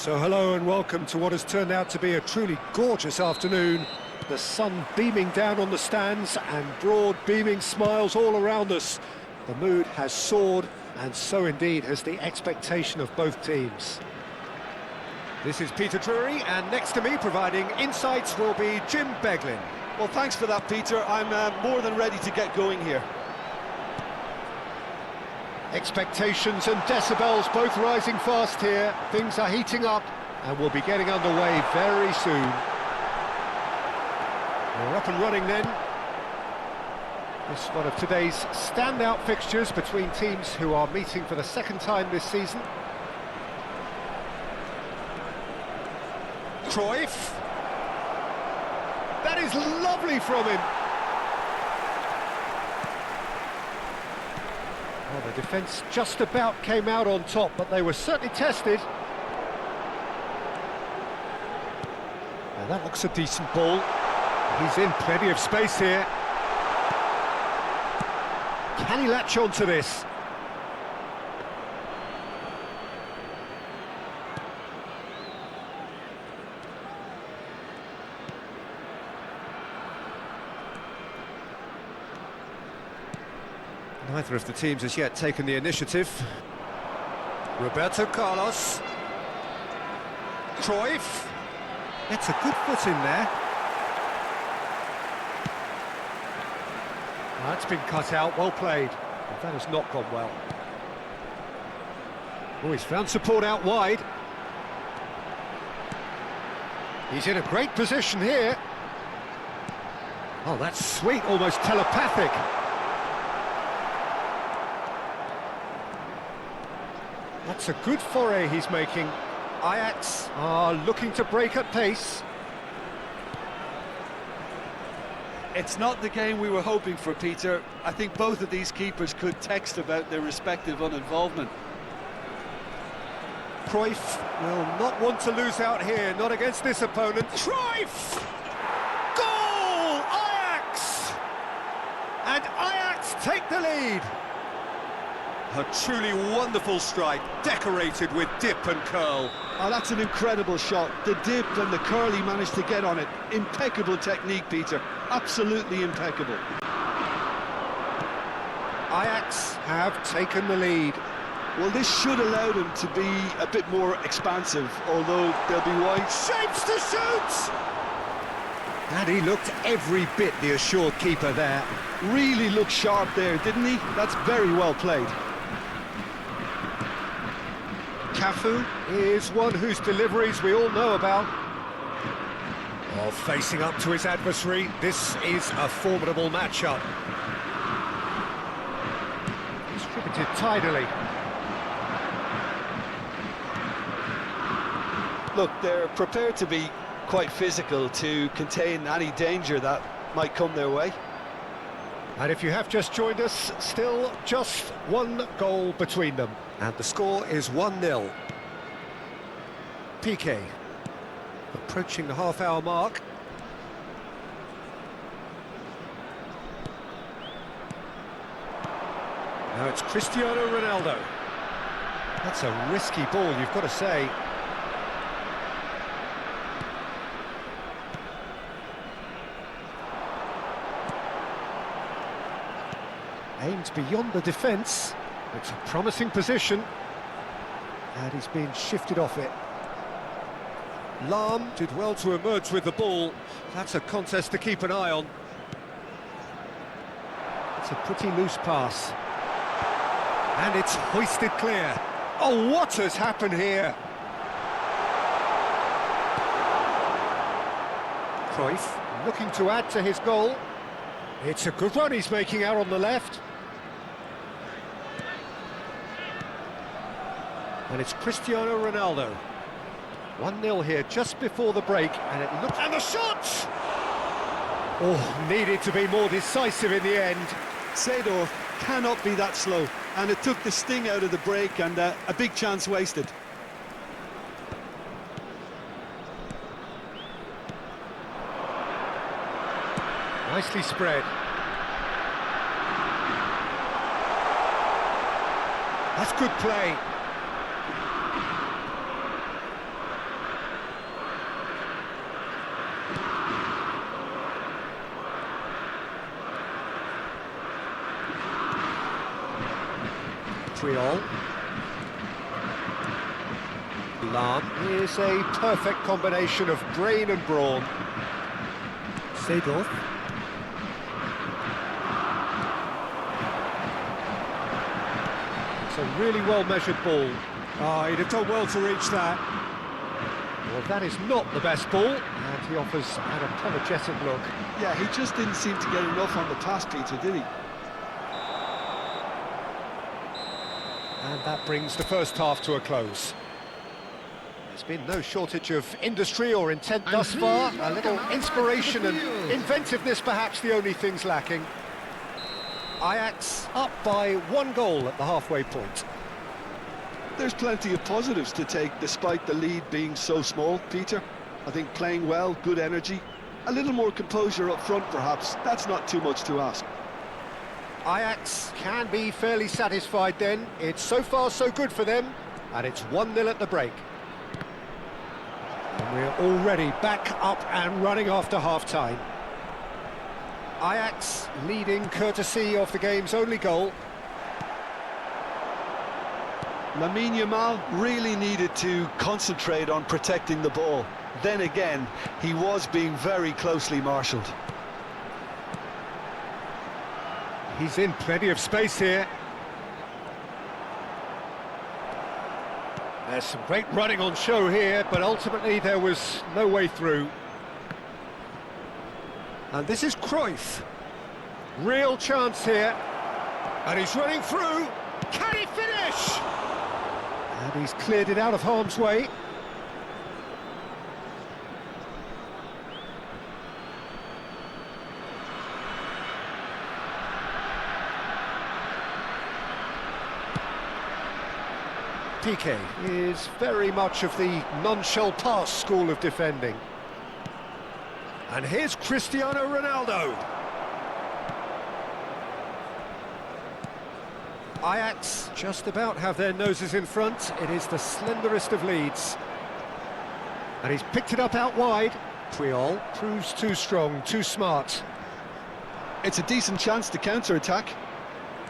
So hello and welcome to what has turned out to be a truly gorgeous afternoon. The sun beaming down on the stands and broad beaming smiles all around us. The mood has soared, and so indeed has the expectation of both teams. This is Peter Drury, and next to me providing insights will be Jim Beglin. Well, thanks for that, Peter. I'm more than ready to get going here. Expectations and decibels both rising fast here. Things are heating up and we'll be getting underway very soon. We're up and running then. This is one of today's standout fixtures between teams who are meeting for the second time this season. Cruyff. That is lovely from him. Well, the defence just about came out on top, but they were certainly tested. Now that looks a decent ball. He's in plenty of space here. Can he latch on to this? Neither of the teams has yet taken the initiative. Roberto Carlos. Cruyff. It's a good foot in there. That's been cut out, well played. But that has not gone well. Oh, he's found support out wide. He's in a great position here. Oh, that's sweet, almost telepathic. That's a good foray he's making. Ajax are looking to break at pace. It's not the game we were hoping for, Peter. I think both of these keepers could text about their respective uninvolvement. Cruyff will not want to lose out here, not against this opponent. Cruyff! Goal! Ajax! And Ajax take the lead. A truly wonderful strike, decorated with dip and curl. Oh, that's an incredible shot. The dip and the curl he managed to get on it. Impeccable technique, Peter. Absolutely impeccable. Ajax have taken the lead. Well, this should allow them to be a bit more expansive, although they'll be wide. Shapes to shoot! And he looked every bit the assured keeper there. Really looked sharp there, didn't he? That's very well played. Cafu is one whose deliveries we all know about. Well, facing up to his adversary, this is a formidable matchup. Distributed tidily. Look, they're prepared to be quite physical to contain any danger that might come their way. And if you have just joined us, still just one goal between them. And the score is 1-0. Piqué, approaching the half-hour mark. Now it's Cristiano Ronaldo. That's a risky ball, you've got to say. Aims beyond the defence. It's a promising position. And he's been shifted off it. Lahm did well to emerge with the ball. That's a contest to keep an eye on. It's a pretty loose pass. And it's hoisted clear. Oh, what has happened here? Cruyff looking to add to his goal. It's a good run he's making out on the left. And it's Cristiano Ronaldo. 1-0 here just before the break, and it looks... And the shot! Oh, needed to be more decisive in the end. Seedorf cannot be that slow, and it took the sting out of the break, and a big chance wasted. Nicely spread. That's good play. Triol. Lam is a perfect combination of brain and brawn. Seedorf. It's a really well-measured ball. Oh, he'd have done well to reach that. Well, that is not the best ball, and he offers an apologetic look. Yeah, he just didn't seem to get enough on the pass, Peter, did he? And that brings the first half to a close. There's been no shortage of industry or intent thus far. A little inspiration and inventiveness, perhaps the only things lacking. Ajax up by 1 goal at the halfway point. There's plenty of positives to take despite the lead being so small, Peter. I think playing well, good energy, a little more composure up front perhaps. That's not too much to ask. Ajax can be fairly satisfied then. It's so far so good for them, and it's 1-0 at the break. And we're already back up and running after half-time. Ajax leading courtesy of the game's only goal. Lamine Yamal really needed to concentrate on protecting the ball. Then again, he was being very closely marshalled. He's in plenty of space here. There's some great running on show here, but ultimately there was no way through. And this is Cruyff. Real chance here. And he's running through. Can he finish? And he's cleared it out of harm's way. Piqué is very much of the non-shell pass school of defending. And here's Cristiano Ronaldo. Ajax just about have their noses in front. It is the slenderest of leads. And he's picked it up out wide. Triol proves too strong, too smart. It's a decent chance to counter-attack.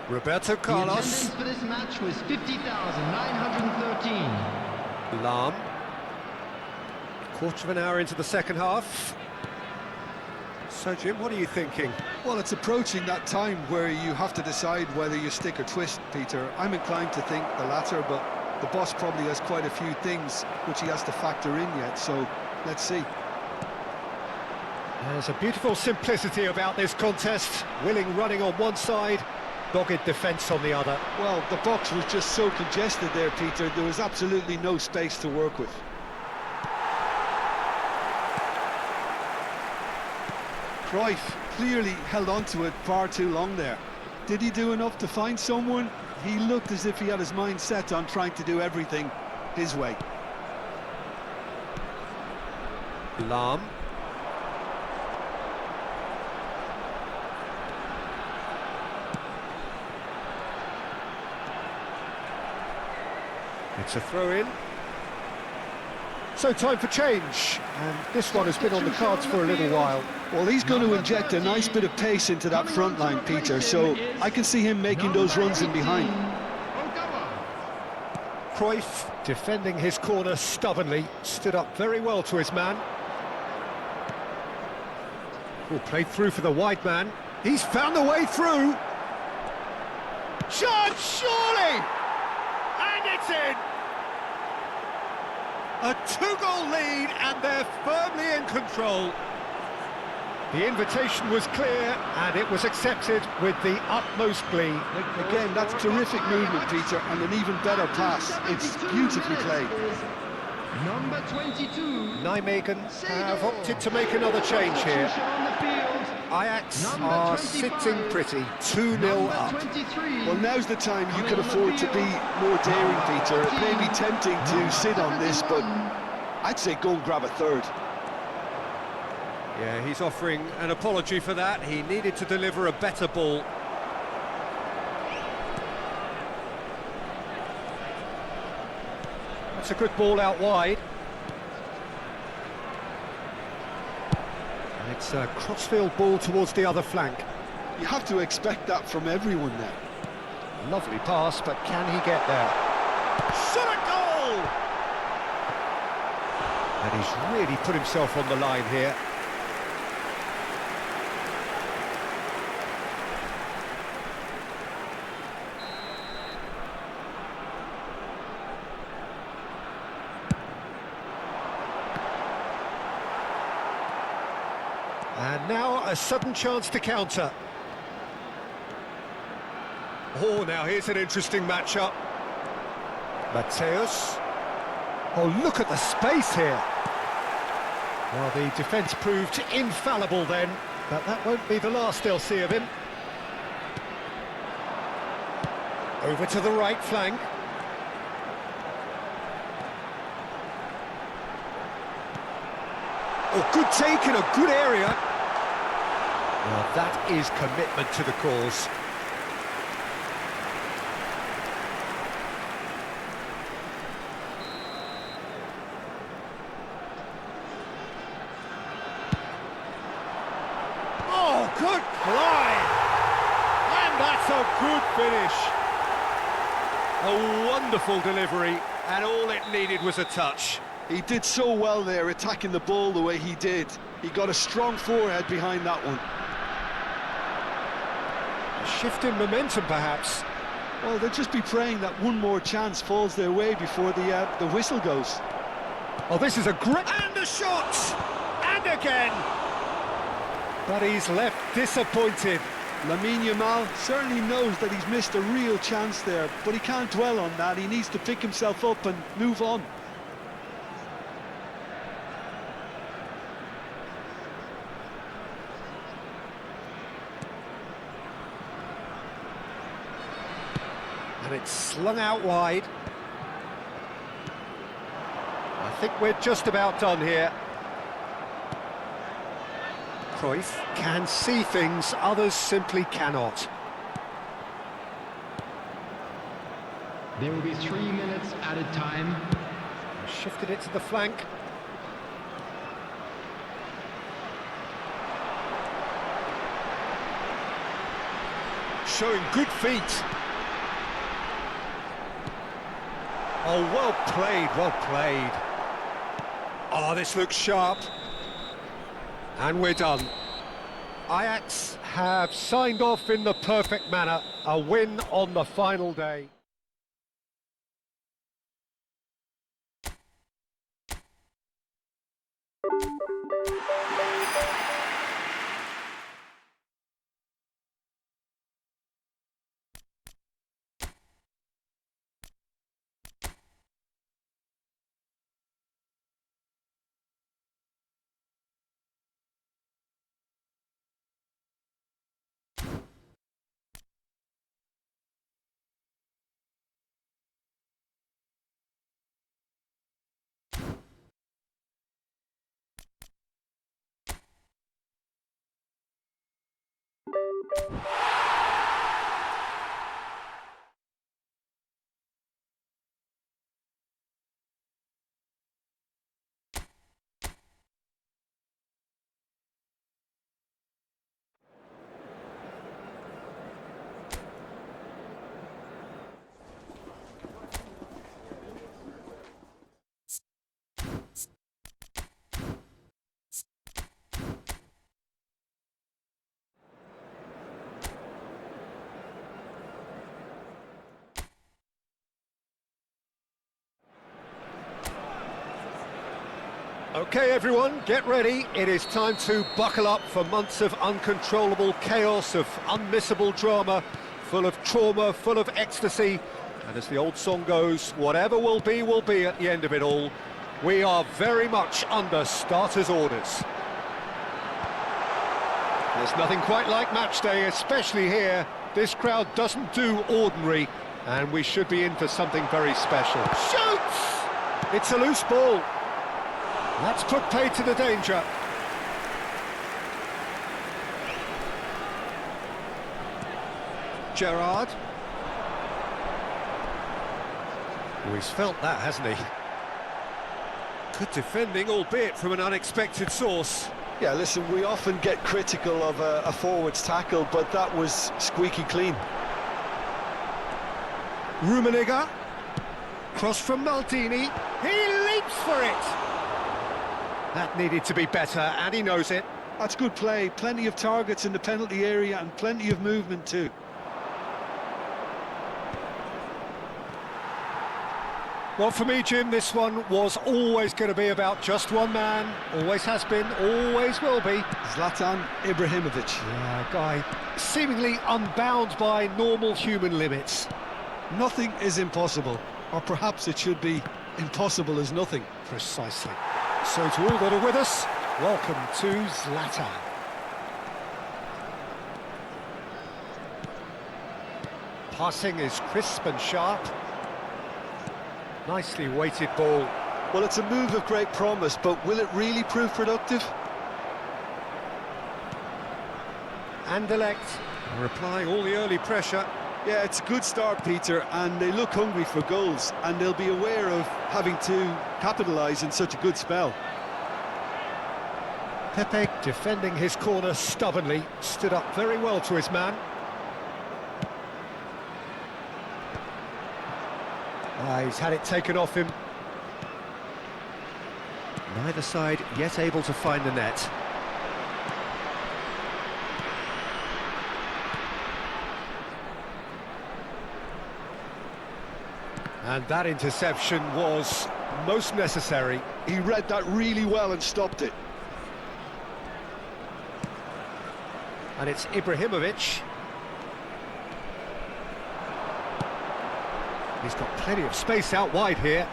Roberto Carlos. The attendance for this match was 50,913. Lam. Quarter of an hour into the second half. So, Jim, what are you thinking? Well, it's approaching that time where you have to decide whether you stick or twist, Peter. I'm inclined to think the latter, but the boss probably has quite a few things which he has to factor in yet, so let's see. There's a beautiful simplicity about this contest. Willing running on one side, dogged defence on the other. Well, the box was just so congested there, Peter. There was absolutely no space to work with. Cruyff clearly held on to it far too long there. Did he do enough to find someone? He looked as if he had his mind set on trying to do everything his way. Lam. It's a throw-in. So time for change, and this one has been on the cards for a little while. Well, he's going to inject a nice bit of pace into that front line, Peter, so I can see him making those runs in behind. Cruyff, defending his corner stubbornly, stood up very well to his man. Played through for the wide man. He's found the way through. Chance, surely! And it's in! A 2-goal lead, and they're firmly in control. The invitation was clear, and it was accepted with the utmost glee. Again, that's terrific movement, Peter, and an even better pass. It's beautifully played. Number 22. Nijmegen have opted to make another change here. Ajax are sitting pretty, 2-0 up. Well, now's the time you can afford to be more daring, Peter. It may be tempting to sit on this, but I'd say go and grab a third. Yeah, he's offering an apology for that. He needed to deliver a better ball. That's a good ball out wide. And it's a crossfield ball towards the other flank. You have to expect that from everyone there. Lovely pass, but can he get there? Shot a goal! And he's really put himself on the line here. And now a sudden chance to counter. Oh, now here's an interesting matchup. Mateus. Oh, look at the space here. Well, the defence proved infallible then, but that won't be the last they'll see of him. Over to the right flank. Oh, good take in a good area. Well, that is commitment to the cause. Oh, good fly! And that's a good finish. A wonderful delivery, and all it needed was a touch. He did so well there, attacking the ball the way he did. He got a strong forehead behind that one. A shift in momentum, perhaps. Well, they'll just be praying that one more chance falls their way before the whistle goes. Oh, this is a great... And a shot! And again! But he's left disappointed. Lamine Yamal certainly knows that he's missed a real chance there, but he can't dwell on that. He needs to pick himself up and move on. And it's slung out wide. I think we're just about done here. Cruyff can see things others simply cannot. There will be 3 minutes added time. Shifted it to the flank. Showing good feet. Oh, well played, well played. Oh, this looks sharp. And we're done. Ajax have signed off in the perfect manner. A win on the final day. Okay, everyone, get ready. It is time to buckle up for months of uncontrollable chaos, of unmissable drama, full of trauma, full of ecstasy. And as the old song goes, whatever will be at the end of it all. We are very much under starters' orders. There's nothing quite like match day, especially here. This crowd doesn't do ordinary, and we should be in for something very special. Shoots! It's a loose ball. That's put pay to the danger. Gerrard. Oh, he's felt that, hasn't he? Good defending, albeit from an unexpected source. Yeah, listen, we often get critical of a forward's tackle, but that was squeaky clean. Rummenigge. Cross from Maldini. He leaps for it! That needed to be better, and he knows it. That's good play. Plenty of targets in the penalty area and plenty of movement too. Well, for me, Jim, this one was always going to be about just one man. Always has been, always will be. Zlatan Ibrahimovic. Yeah, a guy seemingly unbound by normal human limits. Nothing is impossible, or perhaps it should be impossible as nothing. Precisely. So to all that are with us, welcome to Zlatan. Passing is crisp and sharp. Nicely weighted ball. Well, it's a move of great promise, but will it really prove productive? Anderlecht are applying all the early pressure. Yeah, it's a good start, Peter, and they look hungry for goals, and they'll be aware of having to capitalise in such a good spell. Pepe defending his corner stubbornly, stood up very well to his man. He's had it taken off him. Neither side yet able to find the net. And that interception was most necessary. He read that really well and stopped it. And it's Ibrahimovic. He's got plenty of space out wide here.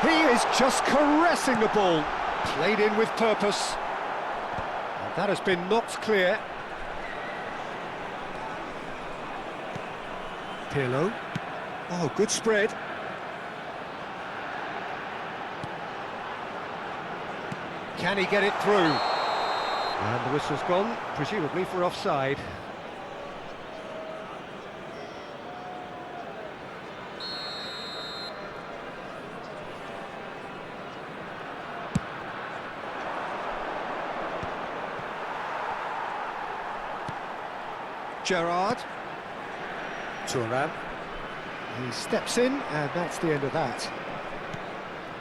He is just caressing the ball. Played in with purpose. And that has been knocked clear. Pirlo. Oh, good spread. Can he get it through? And the whistle's gone, presumably for offside. Gerrard. Thuram. He steps in, and that's the end of that.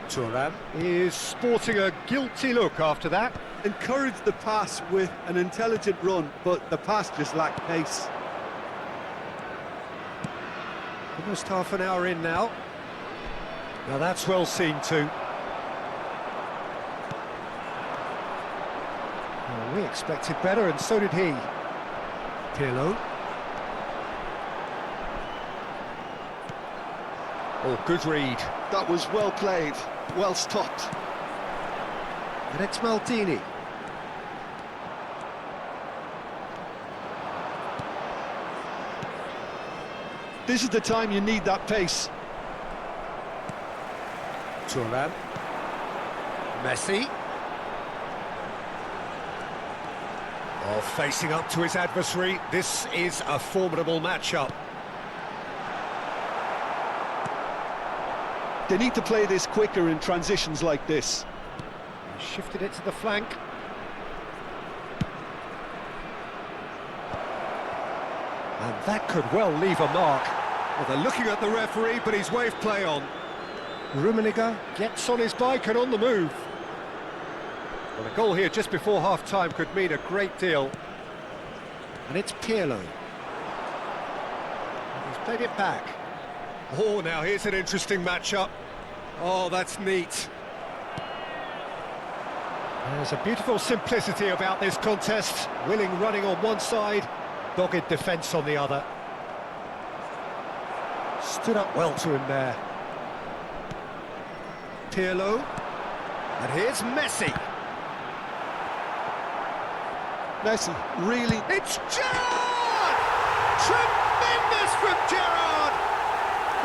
Thuram is sporting a guilty look after that. Encouraged the pass with an intelligent run, but the pass just lacked pace. Almost half an hour in now. Now that's well seen too. Well, we expected better, and so did he. Pirlo. Oh, good read. That was well played, well stopped. And it's Maldini. This is the time you need that pace. Thuram. Messi. Oh, facing up to his adversary. This is a formidable matchup. They need to play this quicker in transitions like this. He shifted it to the flank. And that could well leave a mark. Well, they're looking at the referee, but he's waved play on. Rummenigge gets on his bike and on the move. Well, a goal here just before half-time could mean a great deal. And it's Pirlo. He's played it back. Oh, now here's an interesting matchup. Oh, that's neat. There's a beautiful simplicity about this contest. Willing running on one side, dogged defence on the other. Stood up well to him there. Pirlo. And here's Messi. Messi, really? It's Gerrard! Tremendous from Gerrard!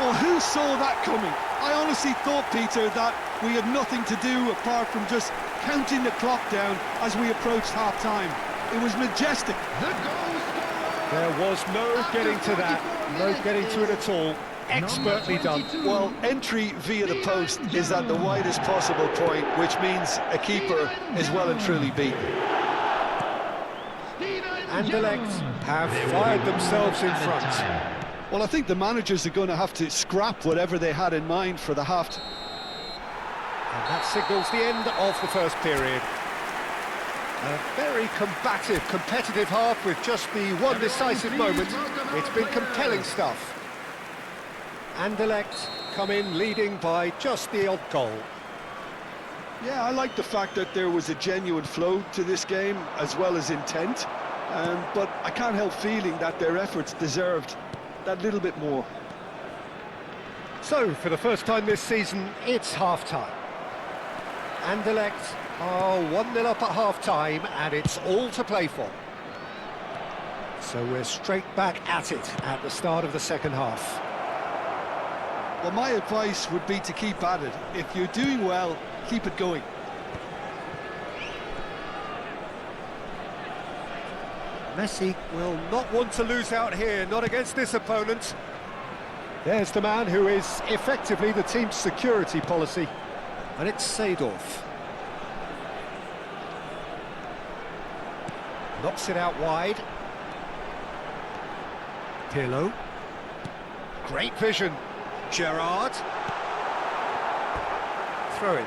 Well, who saw that coming? I honestly thought, Peter, that we had nothing to do apart from just counting the clock down as we approached half-time. It was majestic. There was no getting to that, no getting to it at all. Expertly done. Well, entry via the post is at the widest possible point, which means a keeper is well and truly beaten. Anderlecht have fired themselves in front. Well, I think the managers are going to have to scrap whatever they had in mind for the half. And that signals the end of the first period. A very combative, competitive half with just the one decisive moment. It's been compelling stuff. Anderlecht come in leading by just the odd goal. Yeah, I like the fact that there was a genuine flow to this game as well as intent, but I can't help feeling that their efforts deserved that little bit more. So, for the first time this season, it's half-time. Anderlecht are 1-0 up at half-time, and it's all to play for. So we're straight back at it at the start of the second half. Well, my advice would be to keep at it. If you're doing well, keep it going. Messi will not want to lose out here, not against this opponent. There's the man who is effectively the team's security policy, and it's Seedorf. Knocks it out wide. Pirlo. Great vision. Gerrard. Throw in.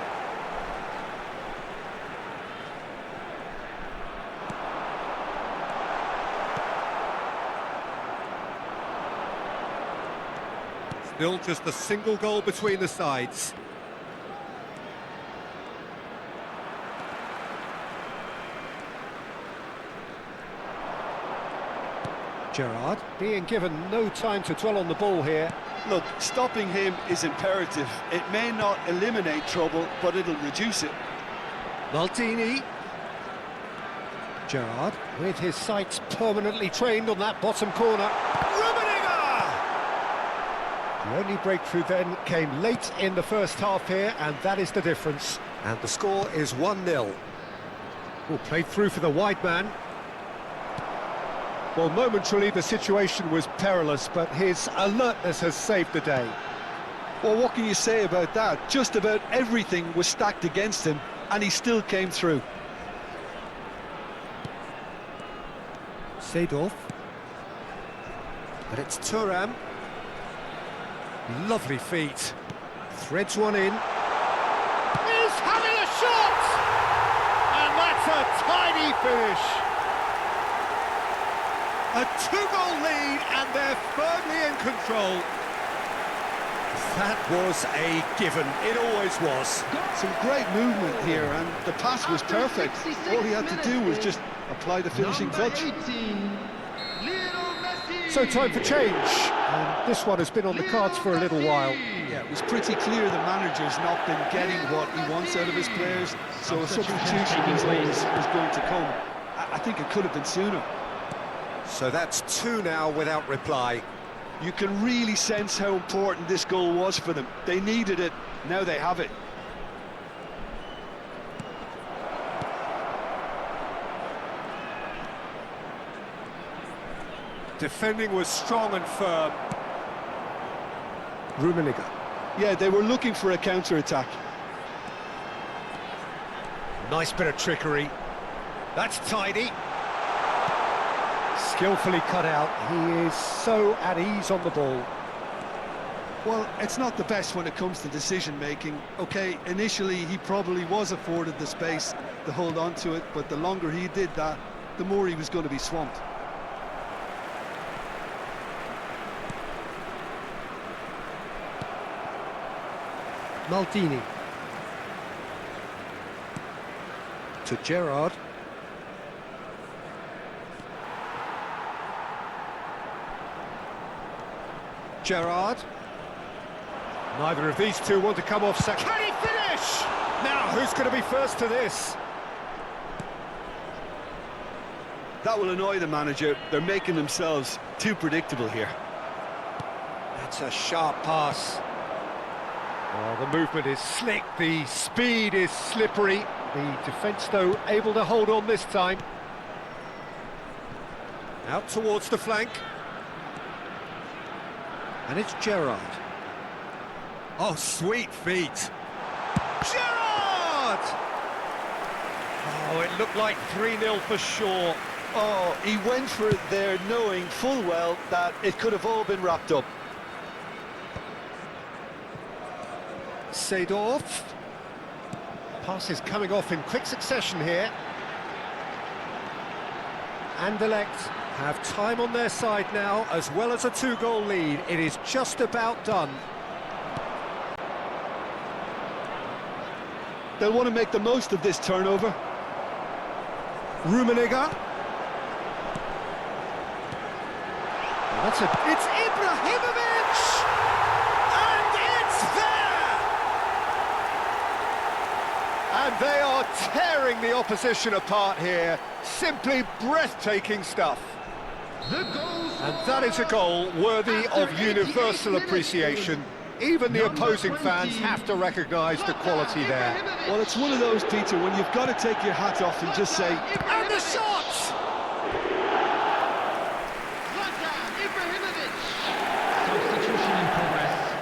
Still just a single goal between the sides. Gerrard being given no time to dwell on the ball here. Look, stopping him is imperative. It may not eliminate trouble, but it'll reduce it. Maldini. Gerrard with his sights permanently trained on that bottom corner. The only breakthrough then came late in the first half here, and that is the difference. And the score is 1-0. Well, played through for the wide man. Well, momentarily the situation was perilous, but his alertness has saved the day. Well, what can you say about that? Just about everything was stacked against him, and he still came through. Seedorf. But it's Thuram. Lovely feet. Threads one in. He's having a shot! And that's a tiny finish. A two-goal lead, and they're firmly in control. That was a given. It always was. Some great movement here, and the pass was perfect. All he had to do was just apply the finishing touch. So time for change, and this one has been on the cards for a little while. Yeah, it was pretty clear the manager's not been getting what he wants out of his players, so a substitution was going to come. I think it could have been sooner. So that's two now without reply. You can really sense how important this goal was for them. They needed it, now they have it. Defending was strong and firm. Rummenigge. Yeah, they were looking for a counter-attack. Nice bit of trickery. That's tidy. Skillfully cut out. He is so at ease on the ball. Well, it's not the best when it comes to decision-making. Okay, initially he probably was afforded the space to hold on to it, but the longer he did that, the more he was going to be swamped. Maldini. To Gerrard. Gerrard. Neither of these two want to come off. Can he finish? Now, who's going to be first to this? That will annoy the manager. They're making themselves too predictable here. That's a sharp pass. Oh, the movement is slick, the speed is slippery. The defence, though, able to hold on this time. Out towards the flank. And it's Gerrard. Oh, sweet feet. Gerrard! Oh, it looked like 3-0 for sure. Oh, he went for it there knowing full well that it could have all been wrapped up. Seedorf. Passes coming off in quick succession here. Anderlecht have time on their side now, as well as a 2-goal lead. It is just about done. They'll want to make the most of this turnover. Rummenigge. It's Ibrahimovic! And it's there! And they are tearing the opposition apart here. Simply breathtaking stuff. And that is a goal worthy of universal appreciation. Even the opposing fans have to recognise the quality there. Well, it's one of those, Peter, when you've got to take your hat off and just say... And the shot! Substitution in progress.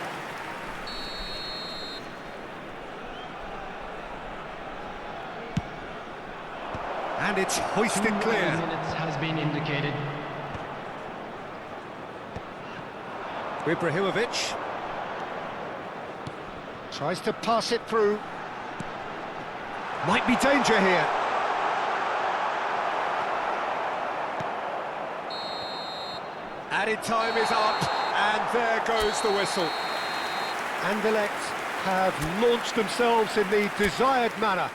And it's hoisted clear. Minutes has been indicated. Ibrahimovic tries to pass it through. Might be danger here. Added time is up, and there goes the whistle. Anderlecht have launched themselves in the desired manner.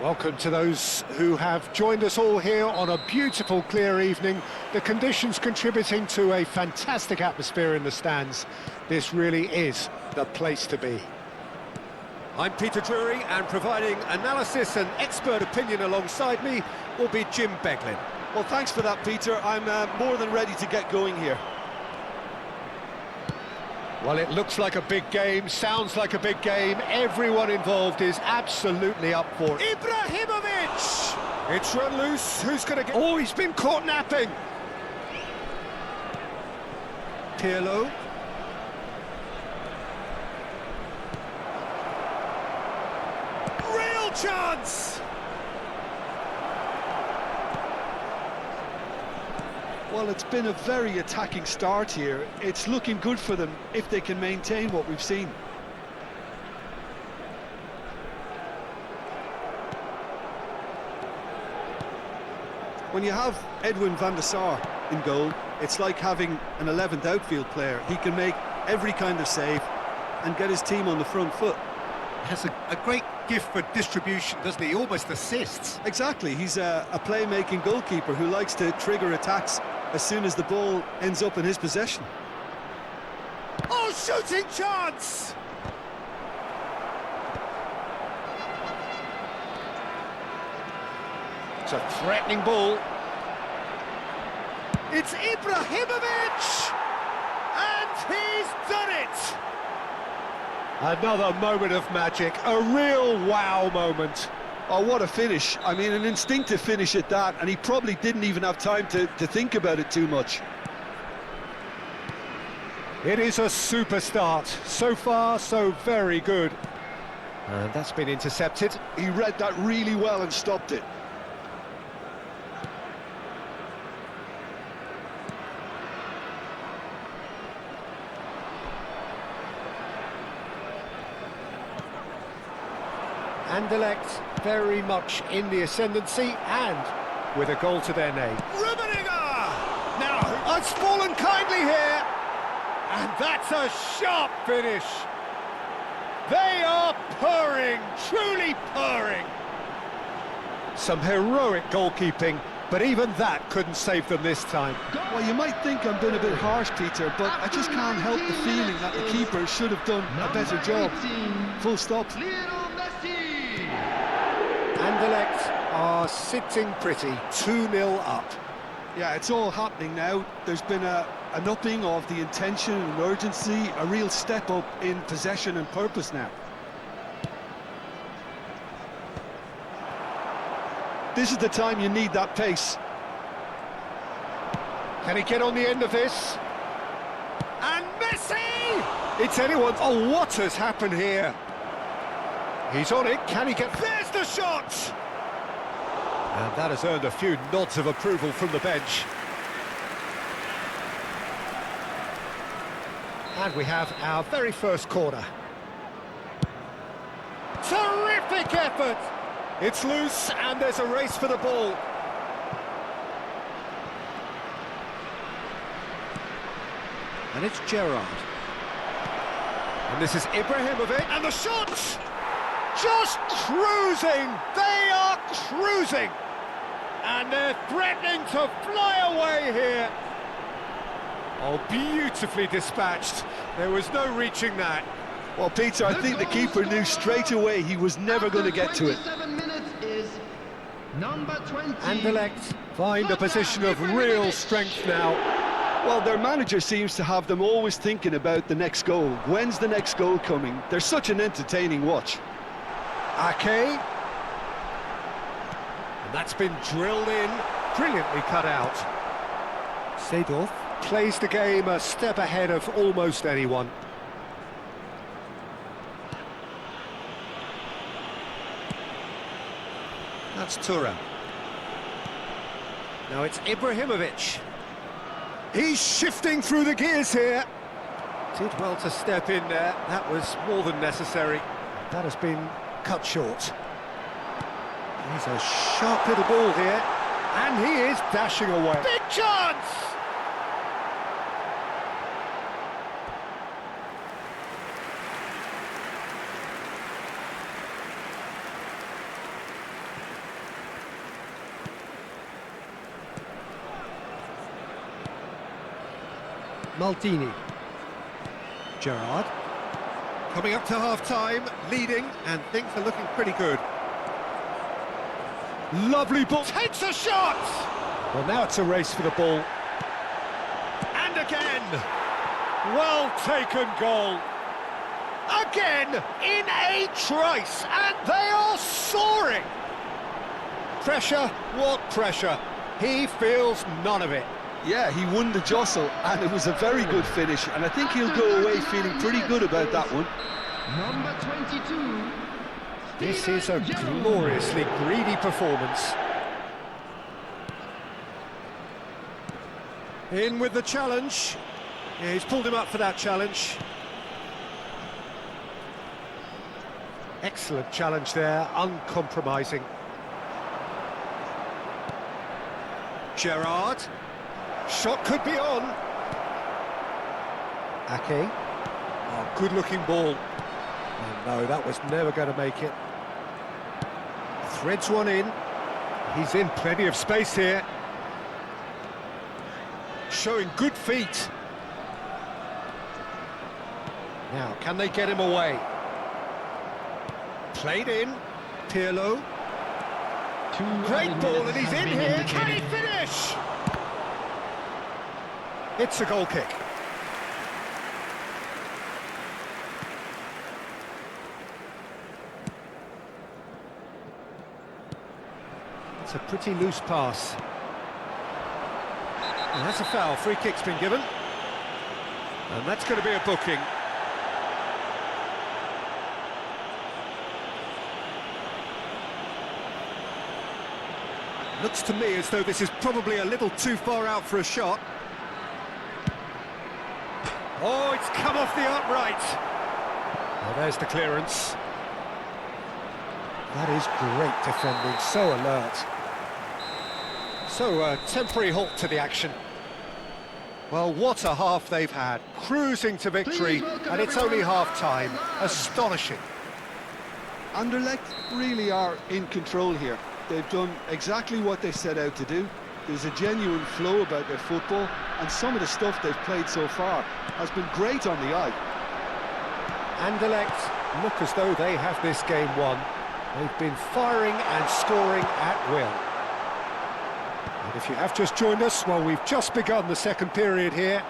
Welcome to those who have joined us all here on a beautiful, clear evening. The conditions contributing to a fantastic atmosphere in the stands. This really is the place to be. I'm Peter Drury, and providing analysis and expert opinion alongside me will be Jim Beglin. Well, thanks for that, Peter. I'm more than ready to get going here. Well, it looks like a big game, sounds like a big game. Everyone involved is absolutely up for it. Ibrahimovic! It's run loose. Who's going to get... Oh, he's been caught napping. Pirlo. Real chance! Well, it's been a very attacking start here. It's looking good for them if they can maintain what we've seen. When you have Edwin van der Sar in goal, it's like having an 11th outfield player. He can make every kind of save and get his team on the front foot. Has a great gift for distribution, doesn't he? Almost assists. Exactly, he's a playmaking goalkeeper who likes to trigger attacks as soon as the ball ends up in his possession. Oh, shooting chance! It's a threatening ball. It's Ibrahimovic! And he's done it! Another moment of magic, a real wow moment. Oh, what a finish. I mean, an instinctive finish at that, and he probably didn't even have time to think about it too much. It is a super start. So far, so very good. And that's been intercepted. He read that really well and stopped it. Anderlecht very much in the ascendancy and with a goal to their name. Rummenigge! Now, it's fallen kindly here. And that's a sharp finish. They are purring, truly purring. Some heroic goalkeeping, but even that couldn't save them this time. Well, you might think I'm being a bit harsh, Peter, but I just can't help the feeling that the keeper should have done a better job. Full stop. Anderlecht are sitting pretty, 2-0 up. Yeah, it's all happening now. There's been a an upping of the intention and urgency, a real step up in possession and purpose now. This is the time you need that pace. Can he get on the end of this? And Messi! It's anyone. Oh, what has happened here? He's on it. Can he get... There's the shot! And that has earned a few nods of approval from the bench. And we have our very first corner. Terrific effort! It's loose, and there's a race for the ball. And it's Gerrard. And this is Ibrahimovic, and the shot! Just cruising! They are cruising! And they're threatening to fly away here. Oh, beautifully dispatched. There was no reaching that. Well, Peter, I think the keeper knew straight away he was never going to get to it. Anderlecht find a position of real strength now. Well, their manager seems to have them always thinking about the next goal. When's the next goal coming? They're such an entertaining watch. Ake. And that's been drilled in, brilliantly cut out. Seedorf plays the game a step ahead of almost anyone. That's Thuram. Now it's Ibrahimovic. He's shifting through the gears here. Did well to step in there. That was more than necessary. That has been cut short. He's a sharp little ball here. And he is dashing away. Big chance! Maldini. Gerrard. Coming up to half-time, leading, and things are looking pretty good. Lovely ball. Takes a shot! Well, now it's a race for the ball. And again! Well taken goal. Again, in a trice, and they are soaring! Pressure, what pressure? He feels none of it. Yeah, he won the jostle, and it was a very good finish, and I think he'll go away feeling pretty good about that one. Number 22. This is a gloriously greedy performance. In with the challenge. Yeah, he's pulled him up for that challenge. Excellent challenge there, uncompromising. Gerrard. Shot could be on. Ake. Oh, good-looking ball. Oh, no, that was never going to make it. Threads one in. He's in plenty of space here. Showing good feet. Now, can they get him away? Played in. Pirlo. Great ball, and he's in here. Can he finish? It's a goal kick. It's a pretty loose pass. And that's a foul. Free kick's been given. And that's going to be a booking. Looks to me as though this is probably a little too far out for a shot. Oh, it's come off the upright. Well, there's the clearance. That is great defending, so alert. So, a temporary halt to the action. Well, what a half they've had. Cruising to victory, and it's only half-time. Astonishing. Anderlecht really are in control here. They've done exactly what they set out to do. There's a genuine flow about their football, and some of the stuff they've played so far has been great on the eye. Anderlecht look as though they have this game won. They've been firing and scoring at will. And if you have just joined us, well, we've just begun the second period here.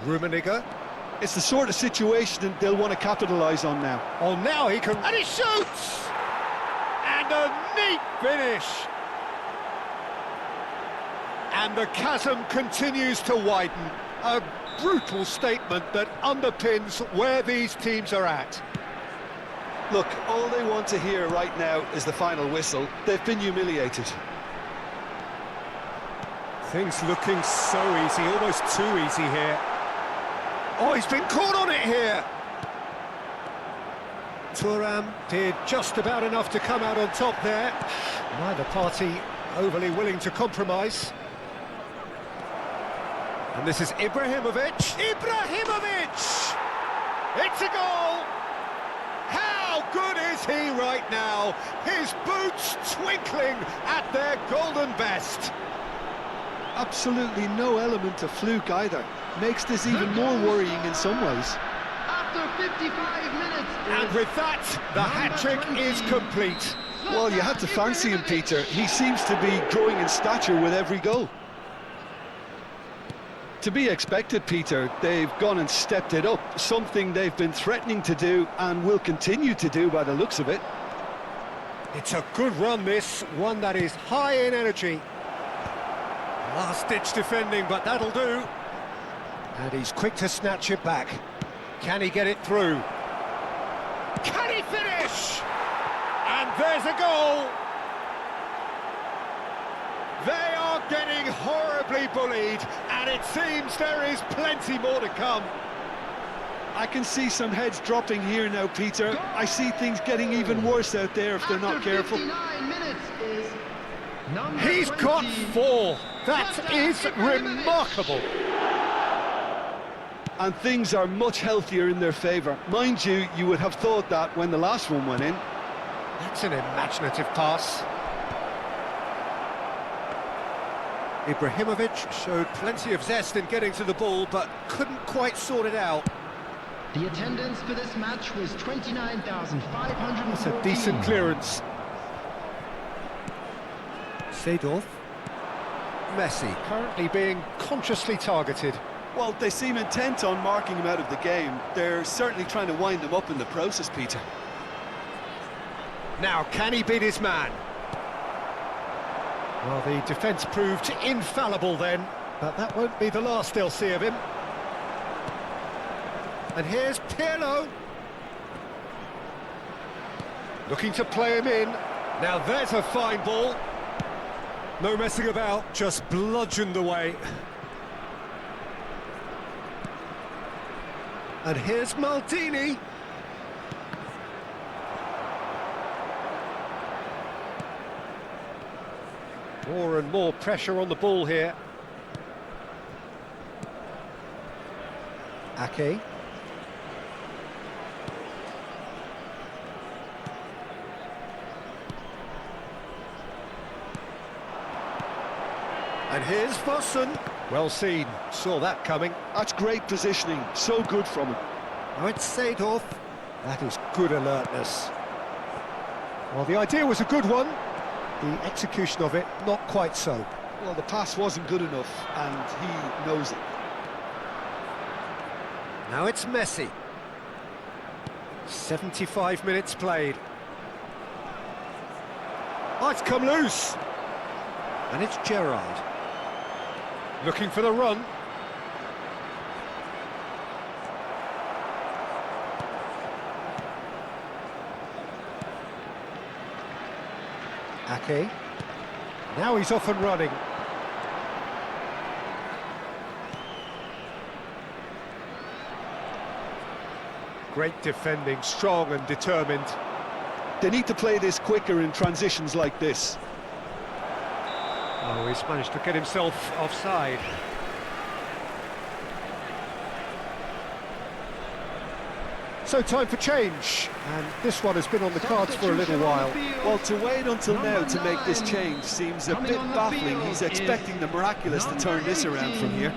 Rummenigge. It's the sort of situation that they'll want to capitalise on now. Oh, now he can... And he shoots! And a neat finish! And the chasm continues to widen. A brutal statement that underpins where these teams are at. Look, all they want to hear right now is the final whistle. They've been humiliated. Things looking so easy, almost too easy here. Oh, he's been caught on it here! Thuram did just about enough to come out on top there. Neither party overly willing to compromise. And this is Ibrahimovic. Ibrahimovic! It's a goal! How good is he right now? His boots twinkling at their golden best. Absolutely no element of fluke either. Makes this even more worrying in some ways. After 55 minutes. And with that, the hat-trick is complete. Well, you had to fancy him, Peter. He seems to be growing in stature with every goal. To be expected, Peter. They've gone and stepped it up, something they've been threatening to do and will continue to do by the looks of it. It's a good run, this, one that is high in energy. Last-ditch defending, but that'll do. And he's quick to snatch it back. Can he get it through? Can he finish? And there's a goal! They are getting horribly bullied, and it seems there is plenty more to come. I can see some heads dropping here now, Peter. I see things getting even worse out there if they're not careful. 59 minutes is number He's 20. got 4. That is remarkable. And things are much healthier in their favour. Mind you, you would have thought that when the last one went in. That's an imaginative pass. Ibrahimovic showed plenty of zest in getting to the ball, but couldn't quite sort it out. The attendance for this match was 29,500. That's a decent clearance. Seedorf. Messi currently being consciously targeted. Well, they seem intent on marking him out of the game. They're certainly trying to wind him up in the process, Peter. Now, can he beat his man? Well, the defence proved infallible then, but that won't be the last they'll see of him. And here's Pirlo. Looking to play him in. Now there's a fine ball. No messing about, just bludgeoned away. And here's Maldini. More and more pressure on the ball here. Ake. And here's Fossen. Well seen, saw that coming. That's great positioning, so good from him. Now it's Seedorf. That is good alertness. Well, the idea was a good one. The execution of it, not quite so. Well, the pass wasn't good enough, and he knows it. Now it's Messi. 75 minutes played. Oh, it's come loose. And it's Gerrard. Looking for the run. Ake. Now he's off and running. Great defending, strong and determined. They need to play this quicker in transitions like this. Oh, he's managed to get himself offside. So time for change, and this one has been on the cards for a little while. Well, to wait until now to make this change seems a bit baffling. He's expecting the miraculous to turn this around from here.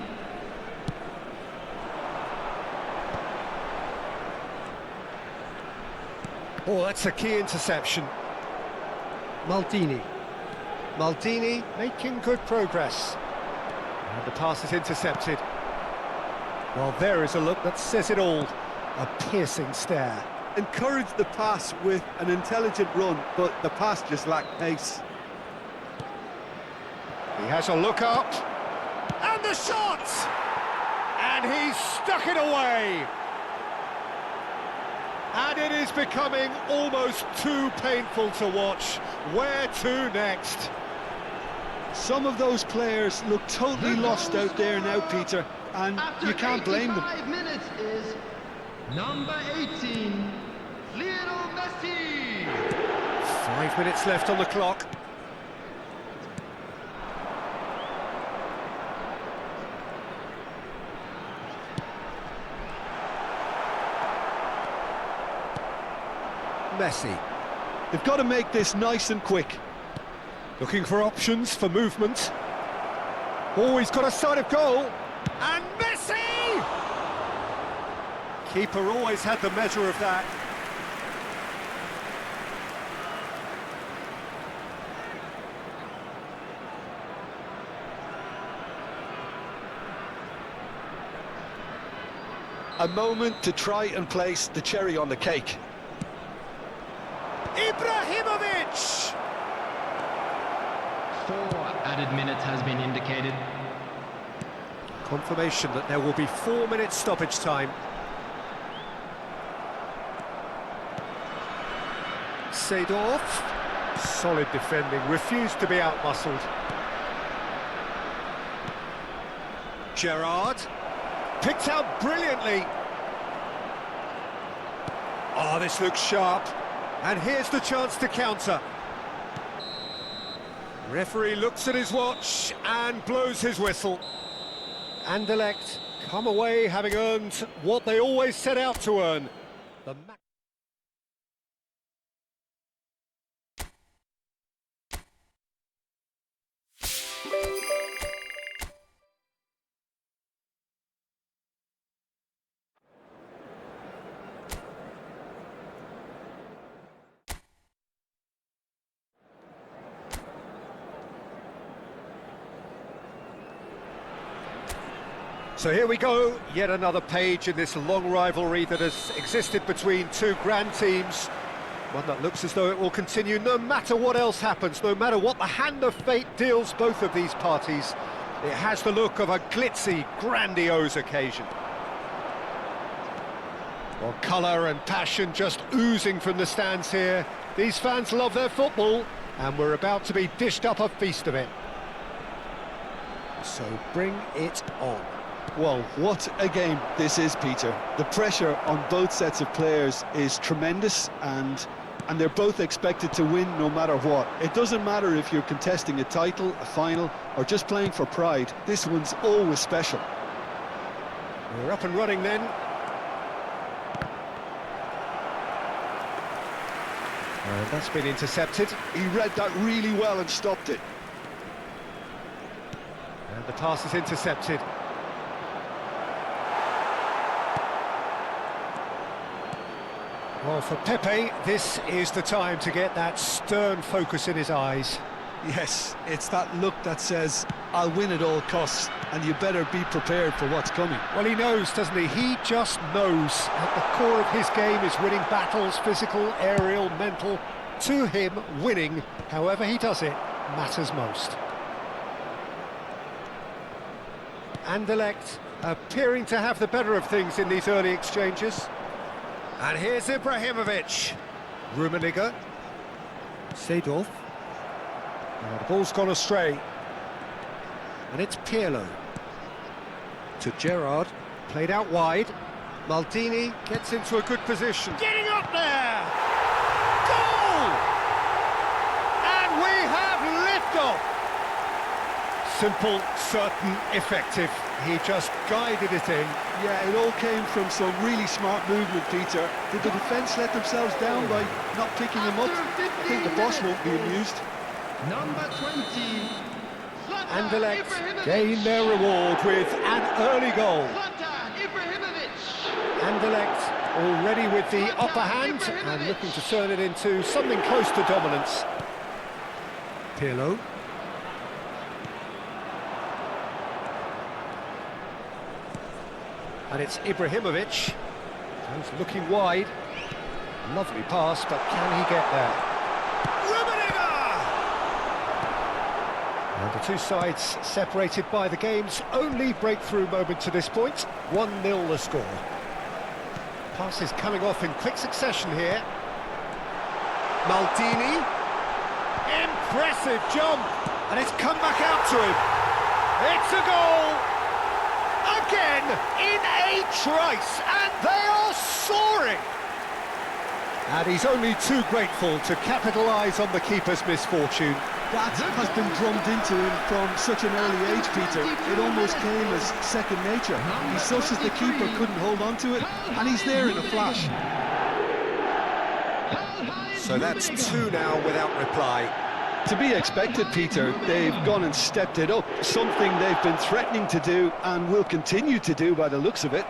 Oh, that's a key interception. Maldini. Maldini making good progress. And the pass is intercepted. Well, there is a look that says it all. A piercing stare. Encouraged the pass with an intelligent run, but the pass just lacked pace. He has a look up, and the shot! And he's stuck it away! And it is becoming almost too painful to watch. Where to next? Some of those players look totally lost out there now, Peter, and you can't blame them. 5 minutes is number 18, Lionel Messi. 5 minutes left on the clock. Messi. They've got to make this nice and quick. Looking for options for movement. Oh, he's got a sight of goal. And Messi! Keeper always had the measure of that. A moment to try and place the cherry on the cake. Ibrahimovic! 4 added minutes has been indicated. Confirmation that there will be 4 minutes stoppage time. Seedorf. Solid defending, refused to be outmuscled. Gerrard. Picked out brilliantly. Oh, this looks sharp. And here's the chance to counter. Referee looks at his watch and blows his whistle. Anderlecht come away having earned what they always set out to earn. The So here we go, yet another page in this long rivalry that has existed between two grand teams. One that looks as though it will continue no matter what else happens, no matter what the hand of fate deals both of these parties. It has the look of a glitzy, grandiose occasion. Well, colour and passion just oozing from the stands here. These fans love their football, and we're about to be dished up a feast of it. So bring it on. Well, what a game this is, Peter. The pressure on both sets of players is tremendous, and they're both expected to win no matter what. It doesn't matter if you're contesting a title, a final, or just playing for pride. This one's always special. We're up and running then. And that's been intercepted. He read that really well and stopped it. And the pass is intercepted. Well, for Pepe, this is the time to get that stern focus in his eyes. Yes, it's that look that says, I'll win at all costs, and you better be prepared for what's coming. Well, he knows, doesn't he? He just knows. At the core of his game is winning battles, physical, aerial, mental. To him, winning, however he does it, matters most. Anderlecht appearing to have the better of things in these early exchanges. And here's Ibrahimovic. Rummenigge. Seedorf. The ball's gone astray. And it's Pirlo. To Gerrard. Played out wide. Maldini gets into a good position. Getting up there! Goal! And we have liftoff! Simple, certain, effective. He just guided it in. Yeah, it all came from some really smart movement, Peter. Did the defence let themselves down by not picking him up? I think the boss won't be amused. Number 20, Anderlecht gain their reward with an early goal. Anderlecht already with the upper hand and looking to turn it into something close to dominance. Pirlo. And it's Ibrahimovic. He's looking wide. Lovely pass, but can he get there? And the two sides separated by the game's only breakthrough moment to this point. 1-0 the score. Passes coming off in quick succession here. Maldini. Impressive jump. And it's come back out to him. It's a goal. Again, in a trice. And they are soaring. And he's only too grateful to capitalise on the keeper's misfortune. That has been drummed into him from such an early age, Peter. It almost came as second nature. He's such as the keeper couldn't hold on to it, and he's there in a flash. So that's two now without reply. To be expected, Peter. They've gone and stepped it up, something they've been threatening to do and will continue to do by the looks of it.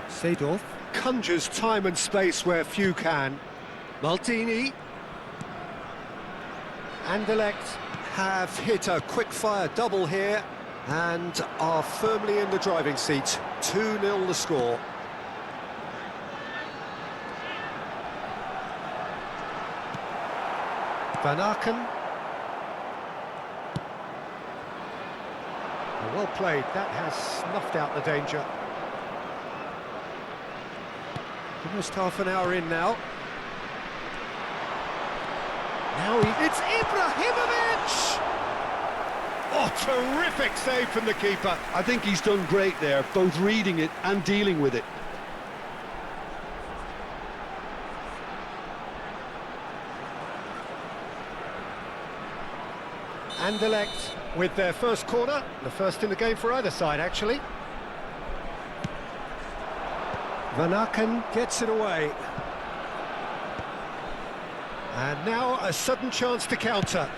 Seedorf conjures time and space where few can. Maldini. Anderlecht have hit a quick-fire double here and are firmly in the driving seat. 2-0 the score. Van Aken. Well played, that has snuffed out the danger. Almost half an hour in now. It's Ibrahimovic! Oh, terrific save from the keeper. I think he's done great there, both reading it and dealing with it. Anderlecht with their first corner, the first in the game for either side, actually. Van Aken gets it away. And now a sudden chance to counter.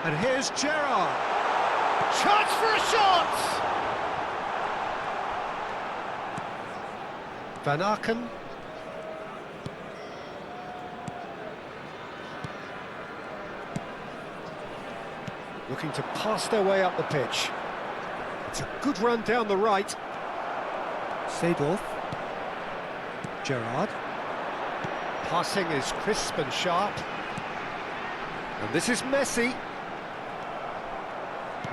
And here's Gerrard. Chance for a shot! Van Aken. Looking to pass their way up the pitch. It's a good run down the right. Seedorf. Gerrard. Passing is crisp and sharp. And this is Messi.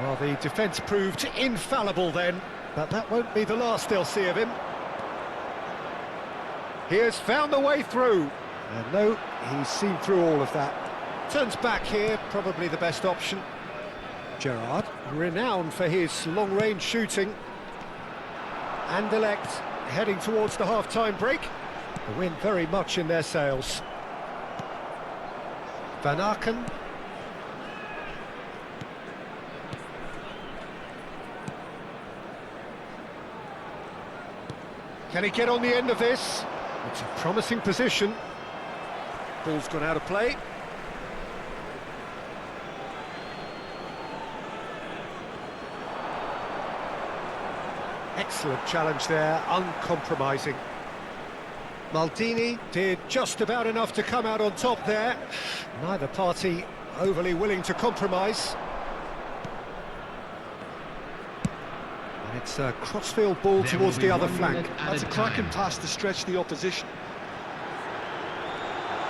Well, the defence proved infallible then, but that won't be the last they'll see of him. He has found the way through. And no, he's seen through all of that. Turns back here, probably the best option. Gerrard, renowned for his long-range shooting. Anderlecht heading towards the half-time break. The wind very much in their sails. Van Aken. Can he get on the end of this? It's a promising position. Ball's gone out of play. Excellent challenge there, uncompromising. Maldini did just about enough to come out on top there. Neither party overly willing to compromise. And it's a crossfield ball towards the other flank. That's a cracking pass to stretch the opposition.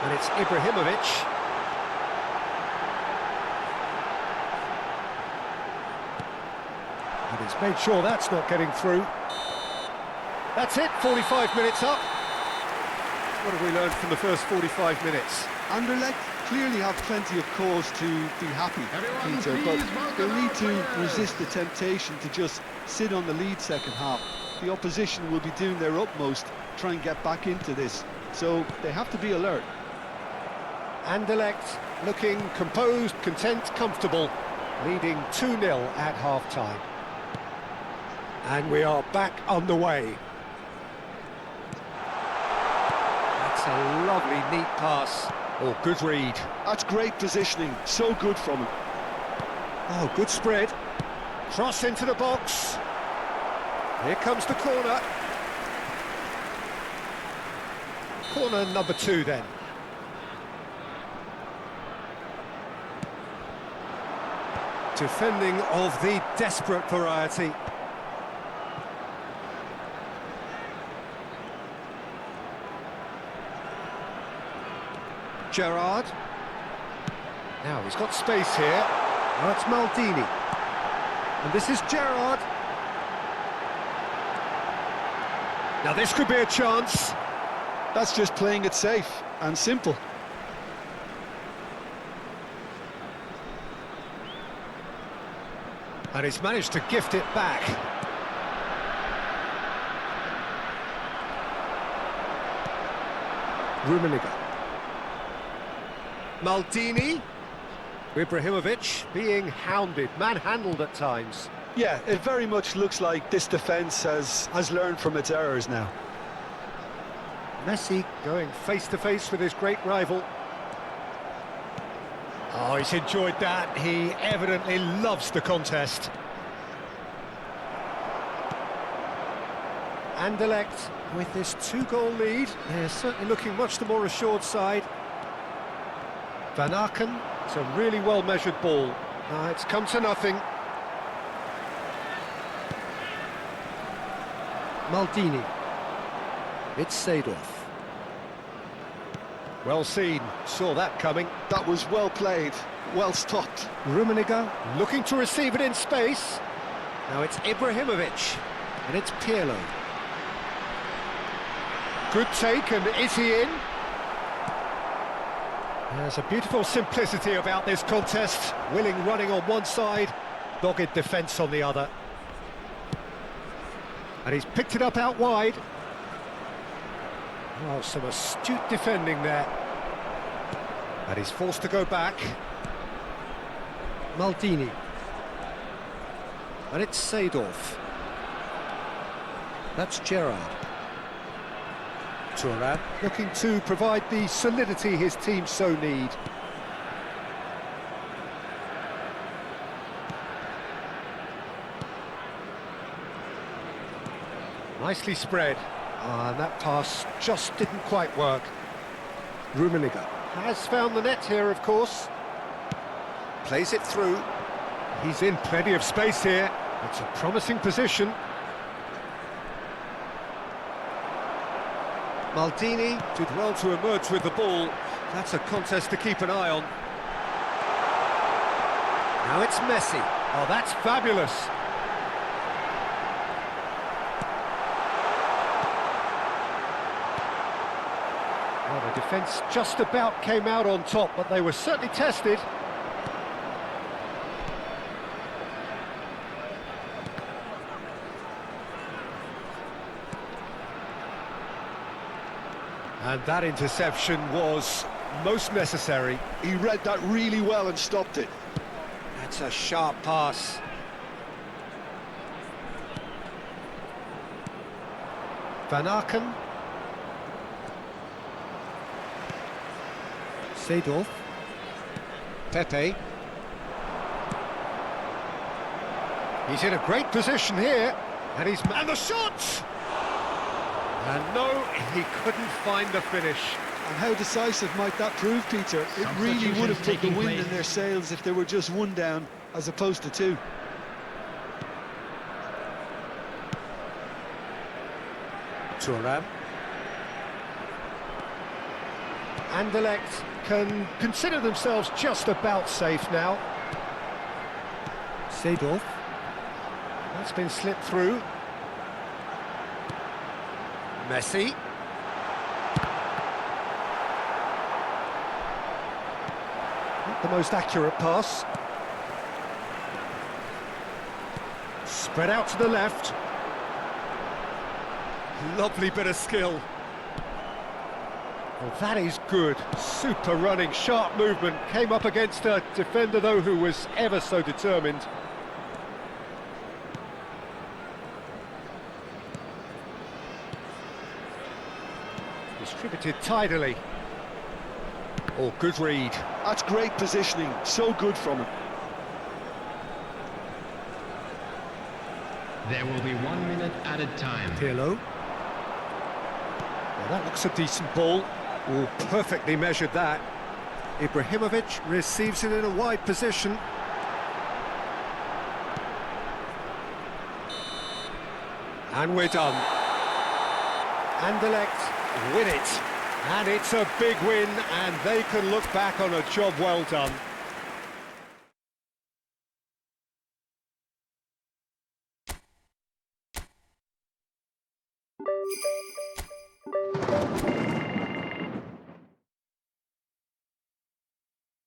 And it's Ibrahimovic. And he's made sure that's not getting through. That's it, 45 minutes up. What have we learned from the first 45 minutes? Anderlecht clearly have plenty of cause to be happy, Peter, but they'll need to resist the temptation to just sit on the lead second half. The opposition will be doing their utmost to try and get back into this, so they have to be alert. Anderlecht looking composed, content, comfortable, leading 2-0 at half-time. And we are back underway. That's a lovely, neat pass. Oh, good read. That's great positioning, so good from him. Oh, good spread. Cross into the box. Here comes the corner. Corner number 2 then. Defending of the desperate variety. Gerrard. Now he's got space here. Now it's Maldini. And this is Gerrard. Now this could be a chance. That's just playing it safe and simple. And he's managed to gift it back. Rummenigge. Maldini. Ibrahimovic being hounded, manhandled at times. Yeah, it very much looks like this defence has learned from its errors now. Messi going face-to-face with his great rival. Oh, he's enjoyed that. He evidently loves the contest. Anderlecht with this 2-goal lead. They're certainly looking much the more assured side. Van Aken, it's a really well-measured ball. It's come to nothing. Maldini. It's Seedorf. Well seen, saw that coming. That was well played, well stopped. Rummenigge looking to receive it in space. Now it's Ibrahimovic, and it's Pirlo. Good take, and is he in? There's a beautiful simplicity about this contest. Willing running on one side, dogged defence on the other. And he's picked it up out wide. Oh, some astute defending there. And he's forced to go back. Maldini. And it's Seedorf. That's Gerrard. Thuram looking to provide the solidity his team so need. Nicely spread. And that pass just didn't quite work. Rummenigge has found the net here, of course. Plays it through. He's in plenty of space here. It's a promising position. Maldini did well to emerge with the ball. That's a contest to keep an eye on. Now it's Messi. Oh, that's fabulous. Well, the defence just about came out on top, but they were certainly tested. And that interception was most necessary. He read that really well and stopped it. That's a sharp pass. Van Aken. Seedorf. Pepe. He's in a great position here. And the shot! And no, he couldn't find the finish. And how decisive might that prove, Peter? It really would have put the wind in their sails if they were just one down, as opposed to two. Thuram. Anderlecht can consider themselves just about safe now. Seedorf. That's been slipped through. Messi. Not the most accurate pass. Spread out to the left. Lovely bit of skill. Well, that is good. Super running, sharp movement. Came up against a defender, though, who was ever so determined. Distributed tidily. Oh, good read. That's great positioning. So good from him. There will be 1 minute added time. Pirlo. Well, That looks a decent ball. Oh, perfectly measured that. Ibrahimovic receives it in a wide position. And we're done. Anderlecht win it. And it's a big win, and they can look back on a job well done.